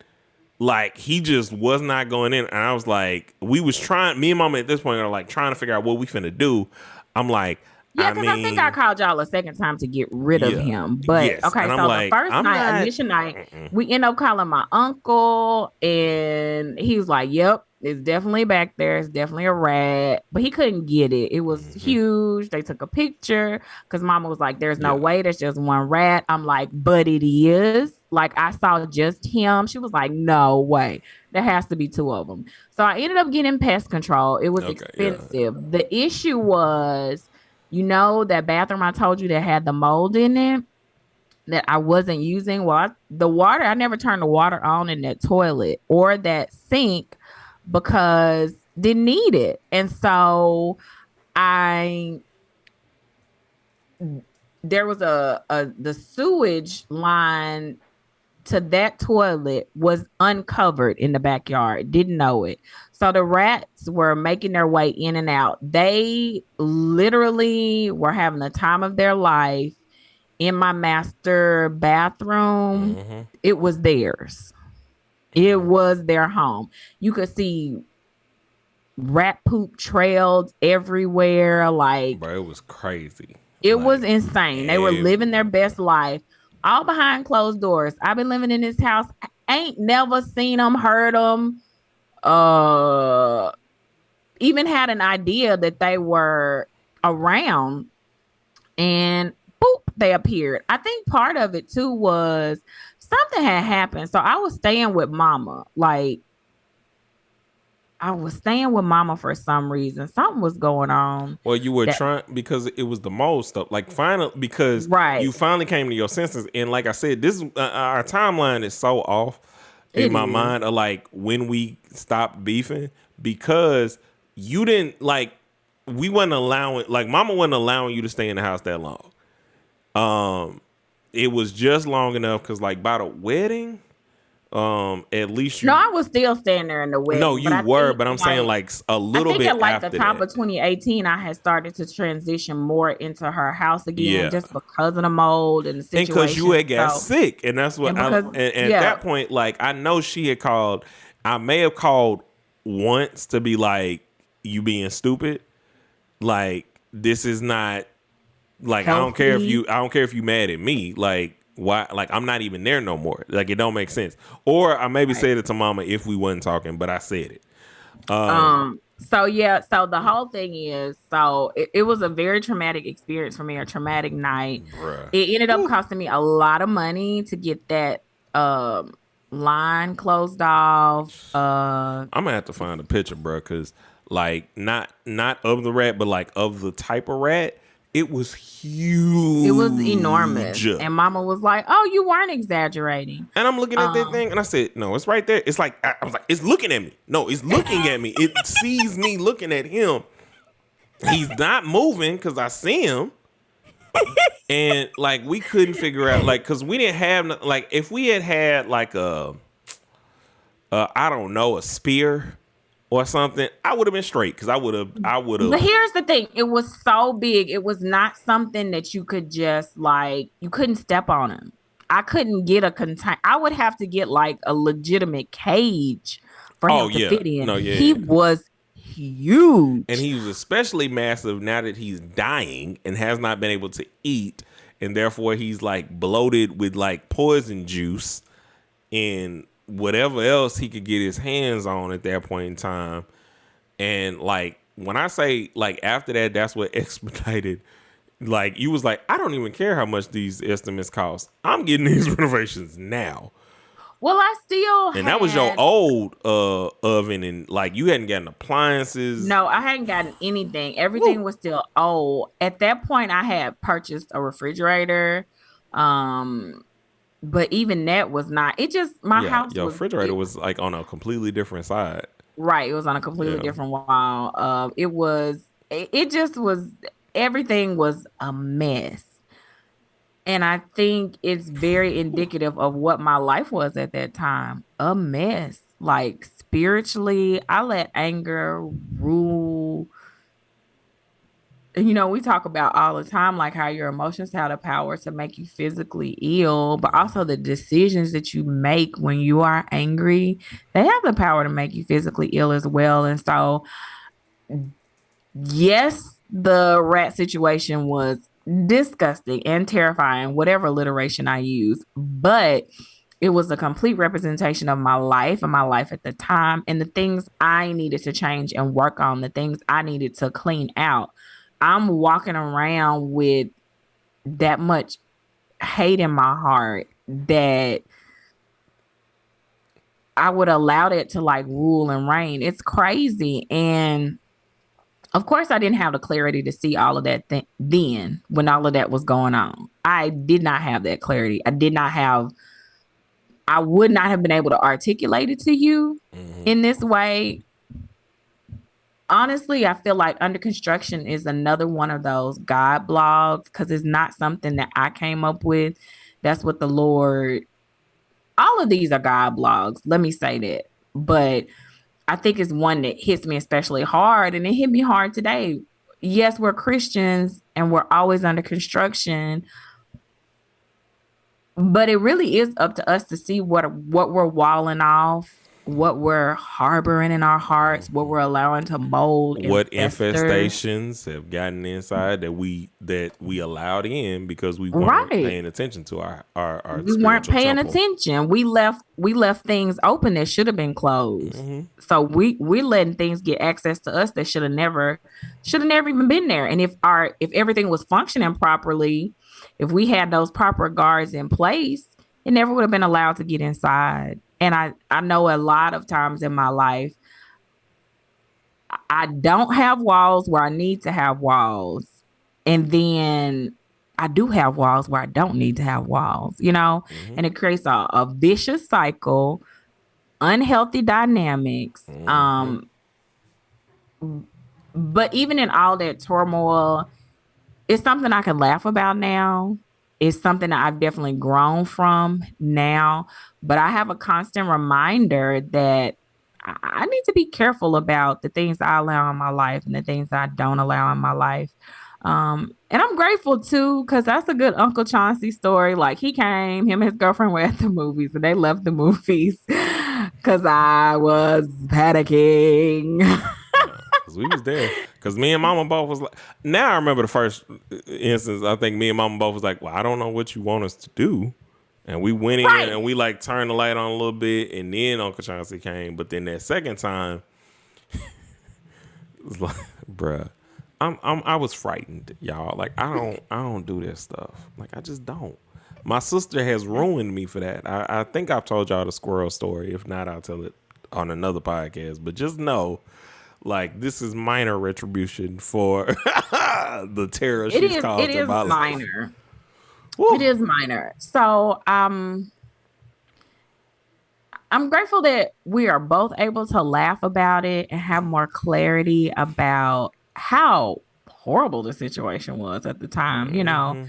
like he just was not going in. And I was like, we was trying, me and mama at this point are like trying to figure out what we finna do. I'm like, Yeah, I because I think I mean, called y'all a second time to get rid of yeah, him. But yes. okay, And I'm so the like, first I'm night, not. initial night, Mm-mm. we end up calling my uncle, and he was like, "Yep, it's definitely back there. It's definitely a rat." But he couldn't get it. It was Mm-hmm. huge. They took a picture because Mama was like, "There's no Yeah. way. There's just one rat." I'm like, "But it is." Like I saw just him. She was like, "No way. There has to be two of them." So I ended up getting pest control. It was Okay. Yeah. expensive. The issue was, that bathroom I told you that had the mold in it that I wasn't using? Well, the water, I never turned the water on in that toilet or that sink because didn't need it. And so I there was the sewage line to that toilet was uncovered in the backyard. Didn't know it. So the rats were making their way in and out. They literally were having the time of their life in my master bathroom. Mm-hmm. It was theirs. It Mm-hmm. was their home. You could see rat poop trails everywhere. Like Bro, it was crazy. it was Like insane. They were living their everywhere. best life, all behind closed doors. I've been living in this house. Ain't never seen them, heard them, uh, even had an idea that they were around, and boop, they appeared. I think part of it too was something had happened. So I was staying with mama. Like I was staying with mama for some reason. Something was going on. Well, you were That trying because it was the mold stuff. Like finally, because right. you finally came to your senses, and like I said, this our timeline is so off in It my is. mind of like when we stopped beefing because you didn't like we wasn't allowing like Mama wasn't allowing you to stay in the house that long. Um, it was just long enough because like by the wedding, at least No, you I was still staying there in the no, wedding, but you were, but I'm saying like a I little think at bit like the after top that. of 2018, I had started to transition more into her house again, Yeah. just because of the mold and the And because you situation. had got So, sick, and that's what and I because and at yeah, that point, like I know she had called. I may have called once to be like, "You being stupid." Like this is not like healthy. I don't care if you mad at me. Like why? Like I'm not even there no more. Like it don't make sense. Or I maybe Right. said it to Mama if we wasn't talking, but I said it. So yeah, so the whole thing is, so it was a very traumatic experience for me, a traumatic night. Bruh. It ended up Whew. costing me a lot of money to get that line closed off. I'm gonna have to find a picture, bro, because like not of the rat, but like of the type of rat, it was It was huge. enormous. And mama was like, "Oh, you weren't exaggerating." And I'm looking at that Um thing, and I said, "No, it's right there." It's like I was like, "It's looking at me." No, it's looking at me. It sees me looking at him. He's not moving because I see him. And like we couldn't figure out like because we didn't have like if we had had like a I don't know a spear or something, I would have been straight because I would But have. here's the thing, it was so big. It was not something that you could just like you couldn't step on him. I couldn't get a contain. I would have to get like a legitimate cage for Oh him to yeah, fit in. no He yeah, was and huge. he was especially massive now that he's dying and has not been able to eat, and therefore he's like bloated with like poison juice and whatever else he could get his hands on at that point in time. And like when I say like after that, that's what expedited. Like you was like, I don't even care how much these estimates cost. I'm getting these renovations now. Well, I still And that was your had old oven, and like you hadn't gotten appliances. no, I hadn't gotten anything. Everything Woo. was still old. At that point, I had purchased a refrigerator. Um, but even that was not, it just, my Yeah, house your was, refrigerator was like on a completely different side. right. It was on a completely Yeah. different wall. It just was, everything was a mess. And I think it's very indicative of what my life was at that time. A mess. Like spiritually, I let anger rule we talk about all the time, like how your emotions have the power to make you physically ill, but also the decisions that you make when you are angry, they have the power to make you physically ill as well. And so, yes, the rat situation was disgusting and terrifying, whatever alliteration I use, but it was a complete representation of my life and my life at the time and the things I needed to change and work on, the things I needed to clean out. I'm walking around with that much hate in my heart that I would allow it to like rule and reign. It's crazy. And of course, I didn't have the clarity to see all of that then when all of that was going on. I did not have that clarity. I would not have been able to articulate it to you Mm-hmm. in this way. Honestly, I feel like Under Construction is another one of those God blogs because it's not something that I came up with. That's what the Lord, all of these are God blogs. Let me say that. But I think it's one that hits me especially hard, and it hit me hard today. Yes, we're Christians and we're always under construction, but it really is up to us to see what we're walling off, what we're harboring in our hearts, what we're allowing to mold and What fester. infestations have gotten inside that we allowed in because we weren't Right. paying attention to our We weren't spiritual paying temple. attention. We left things open that should have been closed. Mm-hmm. So we're letting things get access to us that should have never even been there. And if everything was functioning properly, if we had those proper guards in place, it never would have been allowed to get inside. And I know a lot of times in my life I don't have walls where I need to have walls. And then I do have walls where I don't need to have walls. Mm-hmm. And it creates a vicious cycle, unhealthy dynamics. Mm-hmm. But even in all that turmoil, it's something I can laugh about now. It's something that I've definitely grown from now. But I have a constant reminder that I need to be careful about the things I allow in my life and the things I don't allow in my life. And I'm grateful too, because that's a good Uncle Chauncey story. Like him and his girlfriend were at the movies and they left the movies because I was panicking. Yeah, because we was there. Because me and Mama both was like. Now I remember the first instance. I think me and Mama both was like, "Well, I don't know what you want us to do," and we went in Right. and we like turned the light on a little bit, and then Uncle Chauncey came. But then that second time, it was like, bruh, I was frightened, y'all. Like I don't do this stuff. Like I just don't. My sister has ruined me for that. I think I've told y'all the squirrel story. If not, I'll tell it on another podcast. But just know, like, this is minor retribution for the terror It she's is it caused in is my life. minor. It Woo. is minor. So I'm grateful that we are both able to laugh about it and have more clarity about how horrible the situation was at the time, Mm-hmm.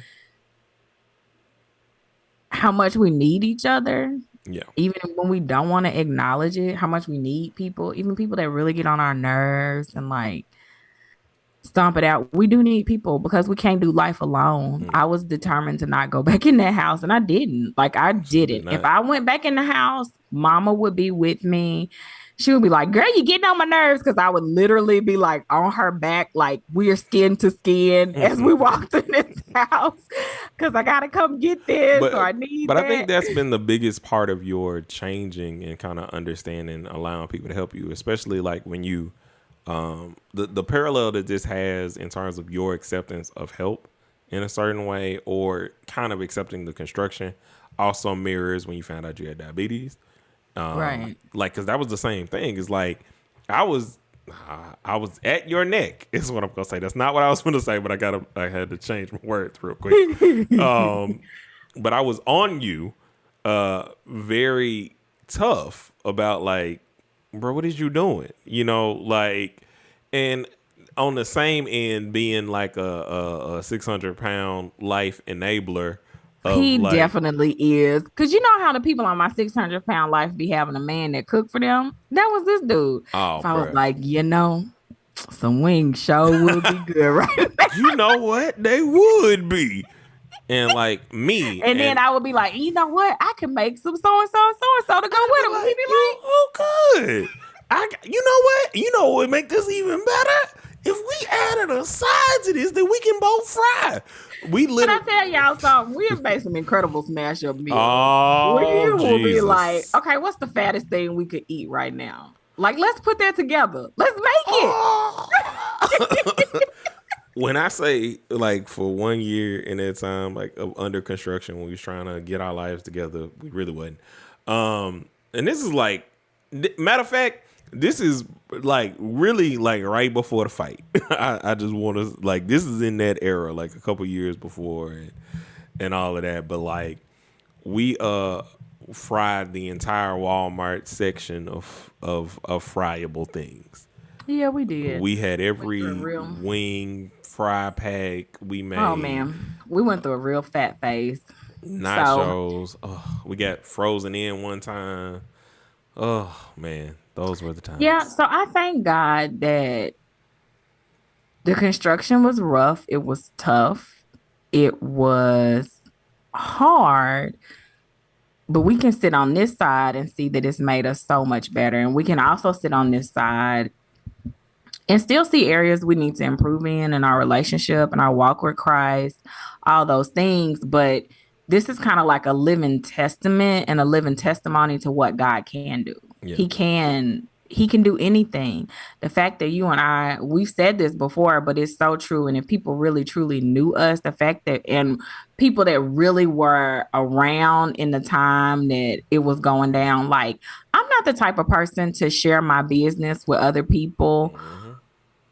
how much we need each other, Yeah. even when we don't want to acknowledge it, how much we need people, even people that really get on our nerves and like stomp it out. We do need people because we can't do life alone. Mm, I was determined to not go back in that house and I didn't. Like I absolutely didn't. If not. I went back in the house, mama would be with me. She would be like, "Girl, you getting on my nerves." Cause I would literally be like on her back, like we're skin to skin as we walked in this house. Cause I gotta come get this or but I need but I think that. that's been the biggest part of your changing and kind of understanding, allowing people to help you, especially like when you the parallel that this has in terms of your acceptance of help in a certain way or kind of accepting the construction also mirrors when you found out you had diabetes. Right. Like, cause that was the same thing. It's like I was I was at your neck is what I'm gonna say. That's not what I was gonna say, but I had to change my words real quick. But I was on you very tough about like, bro, what is you doing? Like, and on the same end being like a 600-pound life enabler of He like, definitely is. Cause you know how the people on my 600-pound life be having a man that cook for them? That was this dude. oh, So I was bruh. like, Some wings show would be good, right? You know what? They would be. And like me, And then and I would be like, you know what? I can make some so and so and so and so to go I'd with be them. He'd like, be you oh good. You know what? You know what would make this even better? If we added a side to this, then we can both fry. We like, can I literally. tell y'all something? We'll make some incredible smash up meals. We Oh will be like, Jesus. okay, what's the fattest thing we could eat right now? Like, let's put that together. Let's make it. Oh. When I say like for 1 year in that time, like of under construction, when we was trying to get our lives together, we really wasn't. And this is like, matter of fact, this is like really like right before the fight. I just want to like this is in that era, like a couple years before and all of that. But like we fried the entire Walmart section of friable things. Yeah, we did. We had Went through a every real, wing fry pack we oh made, man, we went through a real fat phase. So nachos. Oh, we got frozen in one time. Oh man, those were the yeah, times. so I thank God that the construction was rough. It was tough. It was hard, but we can sit on this side and see that it's made us so much better. And we can also sit on this side and still see areas we need to improve in our relationship and our walk with Christ, all those things. But this is kind of like a living testament and a living testimony to what God can do. Yeah, He can do anything. The fact that you and I, we've said this before, but it's so true. And if people really truly knew us, the fact that, and people that really were around in the time that it was going down, like, I'm not the type of person to share my business with other people,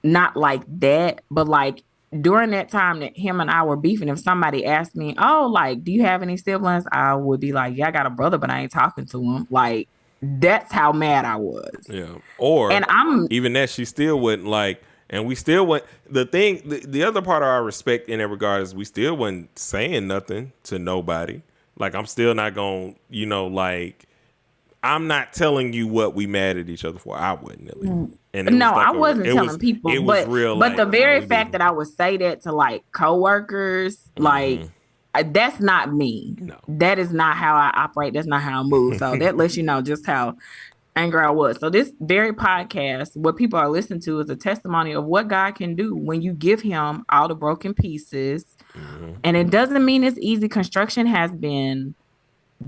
not like that, but like during that time that him and I were beefing, if somebody asked me, oh, like, do you have any siblings? I would be like, yeah, I got a brother, but I ain't talking to him. Like, that's how mad I was. yeah. Or And I'm even that, she still wouldn't like, and we still went. The thing, the other part of our respect in that regard is we still wasn't saying nothing to nobody. Like I'm still not gonna, like I'm not telling you what we mad at each other for. I wouldn't at least. And it no, was I like wasn't telling people, it was but real the like no, very we fact be that I would say that to like coworkers, like, that's not me. no. That is not how I operate. That's not how I move. So that lets you know just how angry I was. So this very podcast, what people are listening to, is a testimony of what God can do when you give Him all the broken pieces. And it doesn't mean it's easy. Construction has been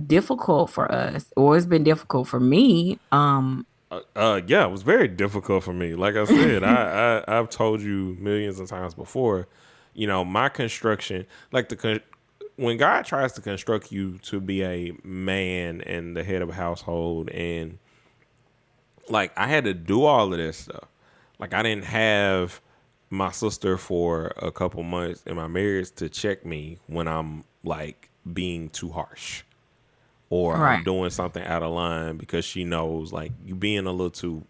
difficult for us, or it's been difficult for me. Yeah, it was very difficult for me. Like I said, I've told you millions of times before, my construction, like when God tries to construct you to be a man and the head of a household, and like I had to do all of this stuff. Like I didn't have my sister for a couple months in my marriage to check me when I'm like being too harsh or I'm Right. doing something out of line because she knows like you being a little too,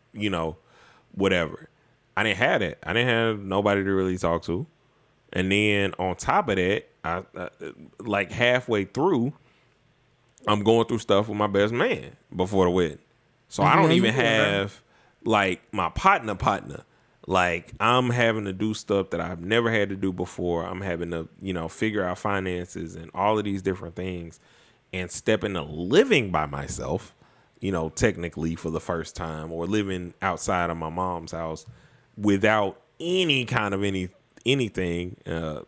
whatever. I didn't have that. I didn't have nobody to really talk to. And then on top of that, I like halfway through, I'm going through stuff with my best man before the wedding. So I Yeah, don't you even were. have like my partner. Like I'm having to do stuff that I've never had to do before. I'm having to, figure out finances and all of these different things and step into living by myself, technically for the first time or living outside of my mom's house without any kind of anything.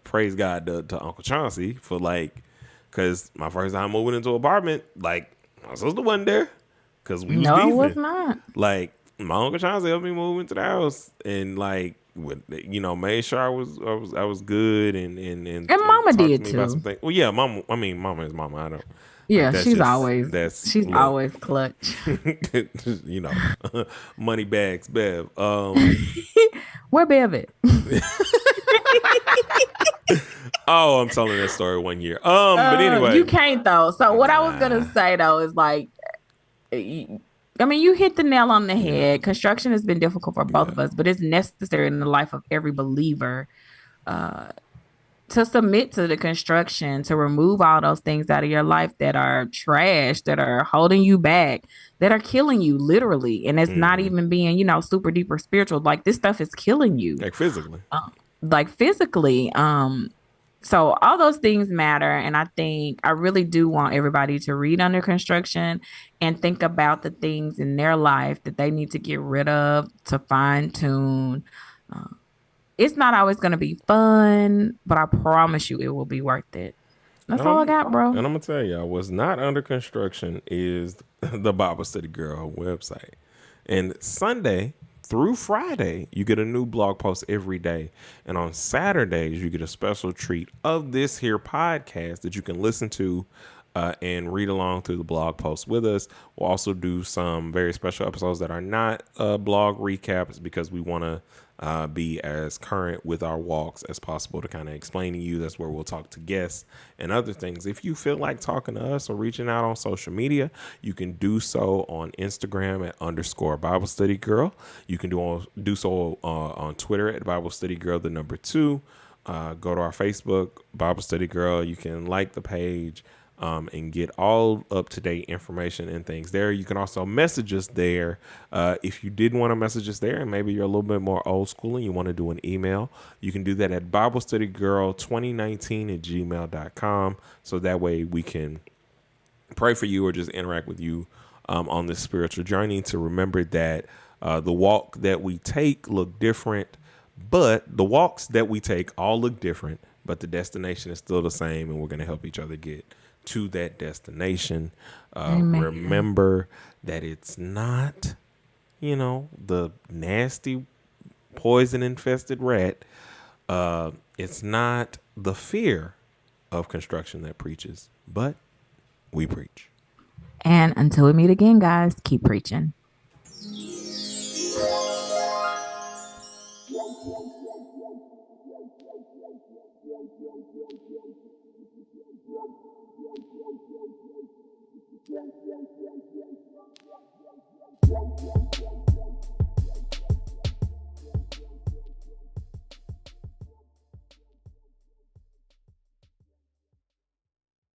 Praise God to Uncle Chauncey for like, cause my first time moving into an apartment, like my sister wasn't there because we was No, it was beefing. not. Like my Uncle Chauncey helped me move into the house and like, made sure I was good And and Mama talked to did me about some too. things. Well, yeah, mom. I mean, mama is mama. I don't like Yeah, that's just she's look, always clutch. you know, money bags, Bev. Where Bev at? Oh, I'm telling that story 1 year. But You anyway, can't though. So what I was nah, gonna say though is like, I mean, you hit the nail on the yeah, head. Construction has been difficult for both yeah, of us, but it's necessary in the life of every believer uh, to submit to the construction, to remove all those things out of your life that are trash, that are holding you back, that are killing you literally. And it's not Hmm. even being, super deeper spiritual. Like this stuff is killing you, Like physically. like physically. So all those things matter. And I think I really do want everybody to read Under Construction and think about the things in their life that they need to get rid of, to fine tune. Uh, it's not always going to be fun, but I promise you it will be worth it. That's And all I I'm got, bro. and I'm gonna tell y'all what's not under construction is the Bible Study Girl website. And Sunday through Friday, you get a new blog post every day. And on Saturdays, you get a special treat of this here podcast that you can listen to and read along through the blog post with us. We'll also do some very special episodes that are not blog recaps because we want to be as current with our walks as possible to kind of explain to you. That's where we'll talk to guests and other things. If you feel like talking to us or reaching out on social media, you can do so on Instagram at _ Bible Study Girl. You can do so on Twitter at Bible Study Girl, the number 2. Go to our Facebook, Bible Study Girl. You can like the page and get all up to date information and things there. You can also message us there. If you did want to message us there and maybe you're a little bit more old school and you want to do an email, you can do that at BibleStudyGirl2019@gmail.com. So that way we can pray for you or just interact with you on this spiritual journey, to remember that the walk that we take look different, but the walks that we take all look different, but the destination is still the same, and we're going to help each other get to that destination. Amen. Remember that it's not, the nasty poison infested rat. It's not the fear of construction that preaches, but we preach. And until we meet again, guys, keep preaching.